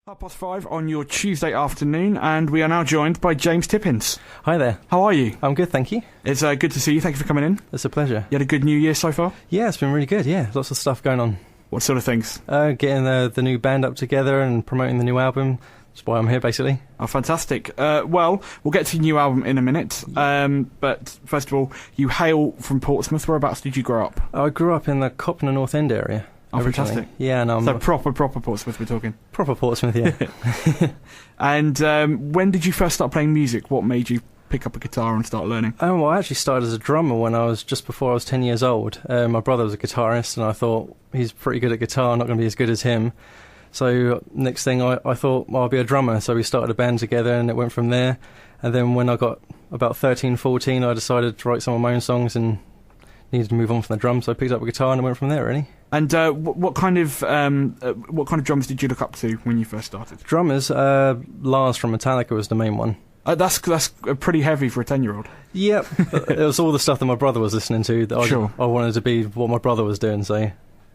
5:05 on your Tuesday afternoon, and we are now joined by James Tippins. Hi there. How are you? I'm good, thank you. It's good to see you. Thank you for coming in. It's a pleasure. You had a good New Year so far? Yeah, it's been really good, yeah. Lots of stuff going on. What sort of things? Getting the new band up together and promoting the new album. That's why I'm here, basically. Oh, fantastic. Well, we'll get to your new album in a minute. But first of all, you hail from Portsmouth. Whereabouts did you grow up? I grew up in the Copner North End area. Oh, fantastic. Yeah, no, So proper Portsmouth we're talking. Proper Portsmouth, yeah. And when did you first start playing music? What made you pick up a guitar and start learning? Well, I actually started as a drummer when I was just before I was 10 years old. My brother was a guitarist, and I thought, he's pretty good at guitar, I'm not going to be as good as him. So next thing I thought, well, I'll be a drummer. So we started a band together, and it went from there. And then when I got about 13, 14, I decided to write some of my own songs and needed to move on from the drums. So I picked up a guitar and I went from there, really. And what kind of drums did you look up to when you first started? Drummers, Lars from Metallica was the main one. That's pretty heavy for a 10-year-old. Yep, it was all the stuff that my brother was listening to. That Sure. I wanted to be what my brother was doing, so...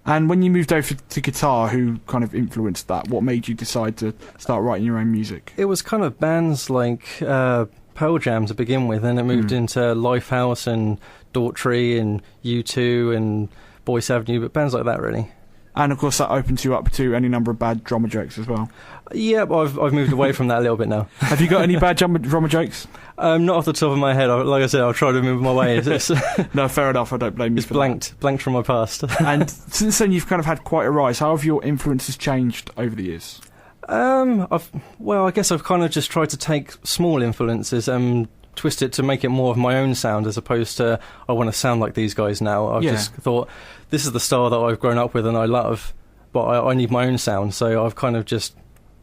And when you moved over to guitar, who kind of influenced that? What made you decide to start writing your own music? It was kind of bands like Pearl Jam to begin with, and it moved into Lifehouse and Daughtry and U2 and Boyce Avenue, but bands like that, really. And of course that opens you up to any number of bad drummer jokes as well. Yeah, but I've moved away from that a little bit now. Have you got any bad drummer jokes? Not off the top of my head. Like I said, I'll try to move my way. No, fair enough, I don't blame you. It's blanked from my past. And since then you've kind of had quite a rise. How have your influences changed over the years? I guess I've kind of just tried to take small influences and twist it to make it more of my own sound, as opposed to I want to sound like these guys now. I've just thought, this is the style that I've grown up with and I love, but I need my own sound, so I've kind of just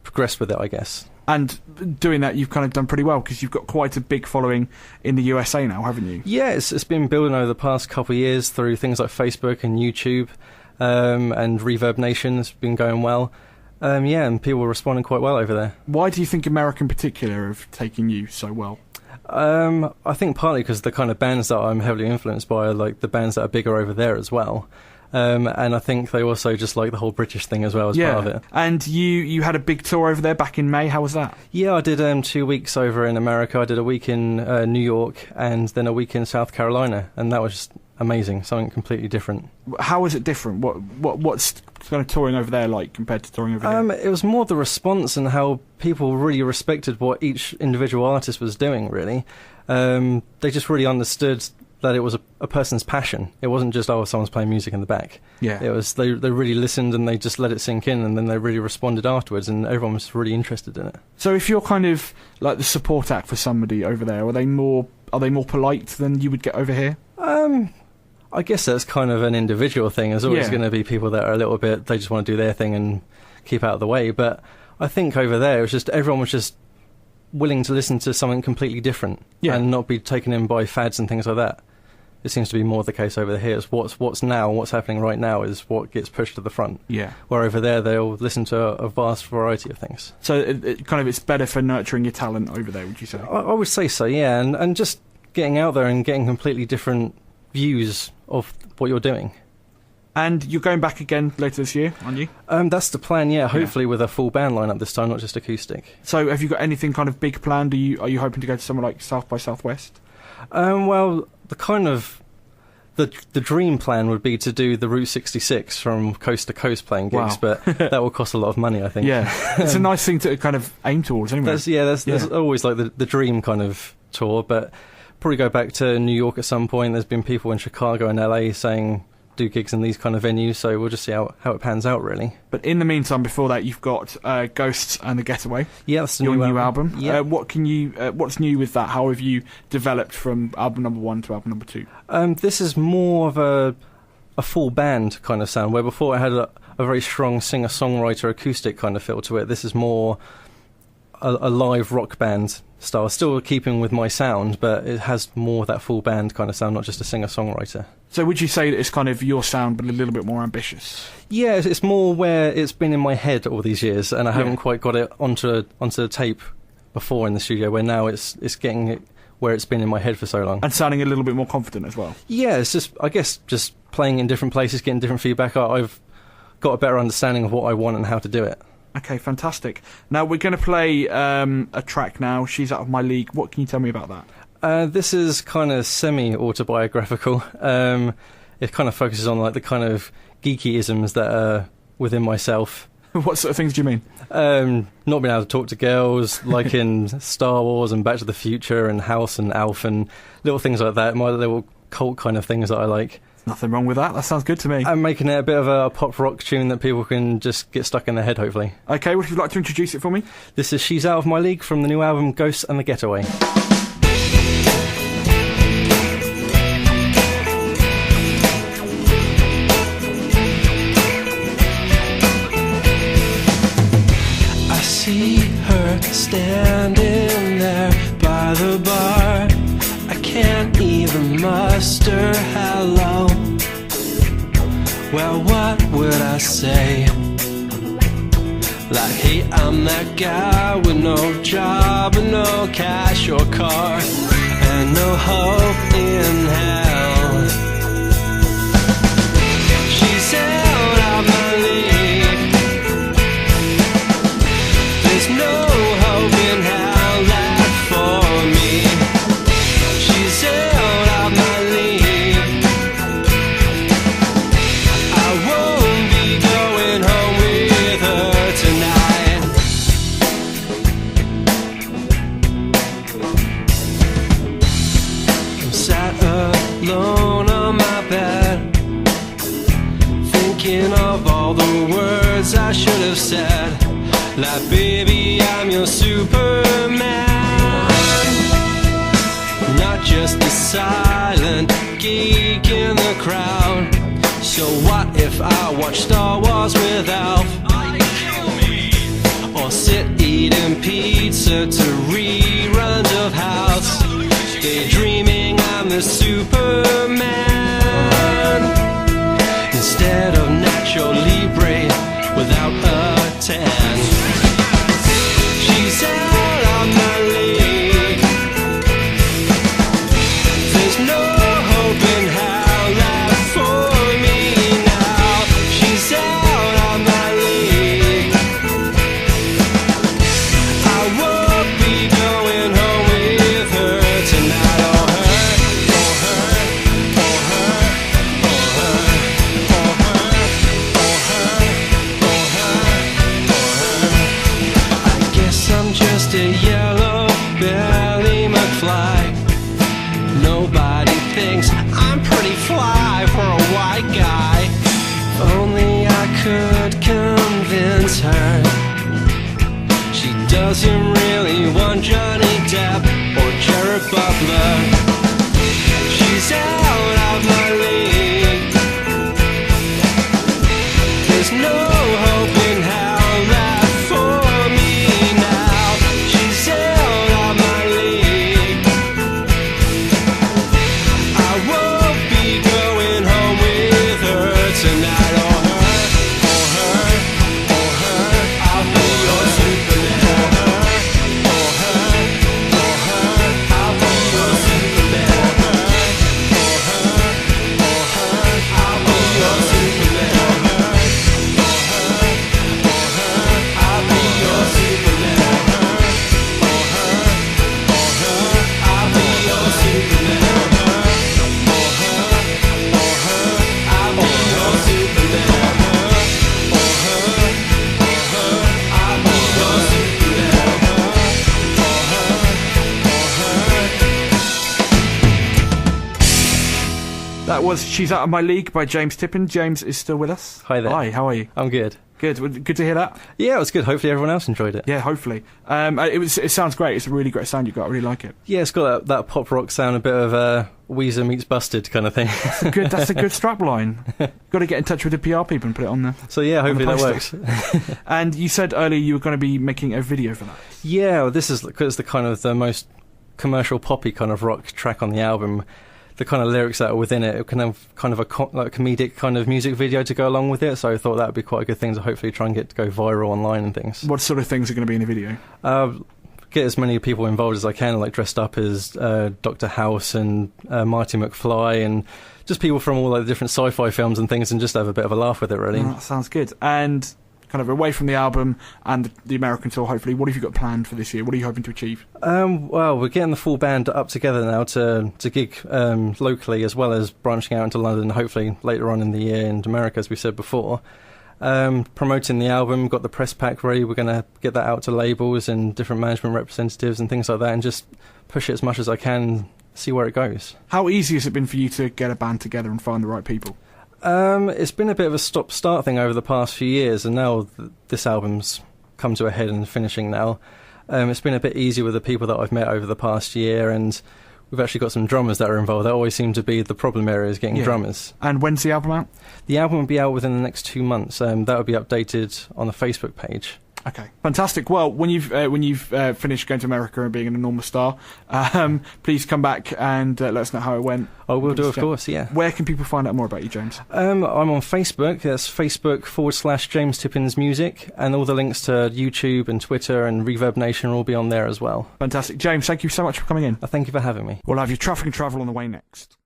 progressed with it, I guess. And doing that, you've kind of done pretty well, because you've got quite a big following in the USA now, haven't you? Yeah, it's been building over the past couple of years through things like Facebook and YouTube, and Reverb Nation has been going well. And people are responding quite well over there. Why do you think America in particular have taken you so well? I think partly because the kind of bands that I'm heavily influenced by are like the bands that are bigger over there as well. And I think they also just like the whole British thing as well as part of it. And you had a big tour over there back in May. How was that? Yeah, I did 2 weeks over in America. I did a week in New York and then a week in South Carolina, and that was just amazing, something completely different. How was it different? What's kind of touring over there like compared to touring over here? It was more the response and how people really respected what each individual artist was doing, really. They just really understood that it was a person's passion. It wasn't just, someone's playing music in the back. Yeah. It was, they really listened and they just let it sink in, and then they really responded afterwards, and everyone was really interested in it. So if you're kind of like the support act for somebody over there, are they more polite than you would get over here? I guess that's kind of an individual thing. There's always going to be people that are a little bit, they just want to do their thing and keep out of the way. But I think over there, it was just, everyone was just willing to listen to something completely different and not be taken in by fads and things like that. It seems to be more the case over here. It's what's now, what's happening right now is what gets pushed to the front. Yeah. Where over there, they'll listen to a vast variety of things. So it's better for nurturing your talent over there, would you say? I would say so, yeah. And just getting out there and getting completely different views of what you're doing. And you're going back again later this year, aren't you? That's the plan, yeah. Hopefully with a full band lineup this time, not just acoustic. So have you got anything kind of big planned? Are you hoping to go to somewhere like South by Southwest? Well, the kind of the dream plan would be to do the Route 66 from coast to coast playing gigs, but that will cost a lot of money, I think. Yeah, it's a nice thing to kind of aim towards, anyway. There's always like the dream kind of tour, but probably go back to New York at some point. There's been people in Chicago and LA saying do gigs in these kind of venues, so we'll just see how it pans out, really. But in the meantime, before that, you've got Ghosts And The Getaway. Yeah, that's your new album. Yeah. What's new with that? How have you developed from album number 1 to album number 2? This is more of a full band kind of sound, where before I had a very strong singer-songwriter acoustic kind of feel to it. This is more a live rock band style, still keeping with my sound, but it has more of that full band kind of sound, not just a singer-songwriter. So would you say that it's kind of your sound, but a little bit more ambitious? Yeah, it's more where it's been in my head all these years, and I haven't quite got it onto the tape before in the studio, where now it's getting it where it's been in my head for so long. And sounding a little bit more confident as well? Yeah, it's just, I guess, just playing in different places, getting different feedback. I've got a better understanding of what I want and how to do it. Okay, fantastic. Now we're going to play a track now. She's Out of My League. What can you tell me about that? This is kind of semi-autobiographical. It kind of focuses on like the kind of geeky-isms that are within myself. What sort of things do you mean? Not being able to talk to girls, like in Star Wars and Back to the Future and House and Alf and little things like that. My little cult kind of things that I like. Nothing wrong with that. That sounds good to me. I'm making it a bit of a pop rock tune that people can just get stuck in their head, hopefully. Okay, would you like to introduce it for me? This is She's Out of My League from the new album Ghosts And The Getaway. I see her standing there by the bar. I can't even muster hello. Well, what would I say? Like, hey, I'm that guy with no job and no cash or car and no hope in hell. She's out of my league. There's no hope in hell left for me. She's out of my league. I won't be going home with her tonight. I'm sat alone on my bed, thinking of all the words I should have said. Like, baby, I'm your Superman, not just a silent geek in the crowd. So what if I watch Star Wars with Alf? Or sit eating pizza to reruns of House, daydreaming I'm the Superman instead of Nacho Libre without a tan. She's out of my league. There's no hope in hell left for me now. She's out of my league. I won't be going home with her tonight. Or her, or her, or her, or her, or her, or her, or her, or her. I guess I'm just a yellow belly McFly. Nobody thinks I'm pretty fly for a white guy. If only I could convince her she doesn't really want Johnny Depp or Jared Butler. She's out of my league. There's no hope in hell left for me now. She's out of my league. I won't be going home with her tonight. Or her, or her, or her, I'll be your Superman. Or her, or her, I'll be your Superman. Or her, or her, I'll be your Superman. Or her, or her, I'll be your Superman. Or her, or her, I'll be your Superman. That was She's Out of My League by James Tippins. James is still with us. Hi there. Hi, how are you? I'm good. Good. Good to hear that. Yeah, it was good. Hopefully everyone else enjoyed it. Yeah, hopefully. It sounds great. It's a really great sound you've got. I really like it. Yeah, it's got that pop rock sound, a bit of Weezer meets Busted kind of thing. That's a good strap line. Got to get in touch with the PR people and put it on there. So yeah, hopefully that works. And you said earlier you were going to be making a video for that. Yeah, well, this is because the kind of the most commercial poppy kind of rock track on the album. The kind of lyrics that are within it can have kind of a comedic kind of music video to go along with it. So I thought that would be quite a good thing to hopefully try and get to go viral online and things. What sort of things are going to be in the video? Get as many people involved as I can, like dressed up as Dr. House and Marty McFly and just people from all like the different sci-fi films and things, and just have a bit of a laugh with it, really. Oh, that sounds good. And kind of away from the album and the American tour, hopefully, what have you got planned for this year? What are you hoping to achieve? Well, we're getting the full band up together now to gig locally, as well as branching out into London, hopefully later on in the year in America, as we said before. Promoting the album, got the press pack ready. We're going to get that out to labels and different management representatives and things like that, and just push it as much as I can, see where it goes. How easy has it been for you to get a band together and find the right people? It's been a bit of a stop-start thing over the past few years, and now this album's come to a head and finishing now. It's been a bit easier with the people that I've met over the past year, and we've actually got some drummers that are involved. That always seemed to be the problem area, is getting drummers. And when's the album out? The album will be out within the next 2 months. That will be updated on the Facebook page. Okay, fantastic. Well, when you've finished going to America and being an enormous star, please come back and let us know how it went. I will do, of course, yeah. Where can people find out more about you, James? I'm on Facebook. That's Facebook.com/James Tippins Music, and all the links to YouTube and Twitter and Reverb Nation will all be on there as well. Fantastic. James, thank you so much for coming in. Thank you for having me. We'll have your traffic and travel on the way next.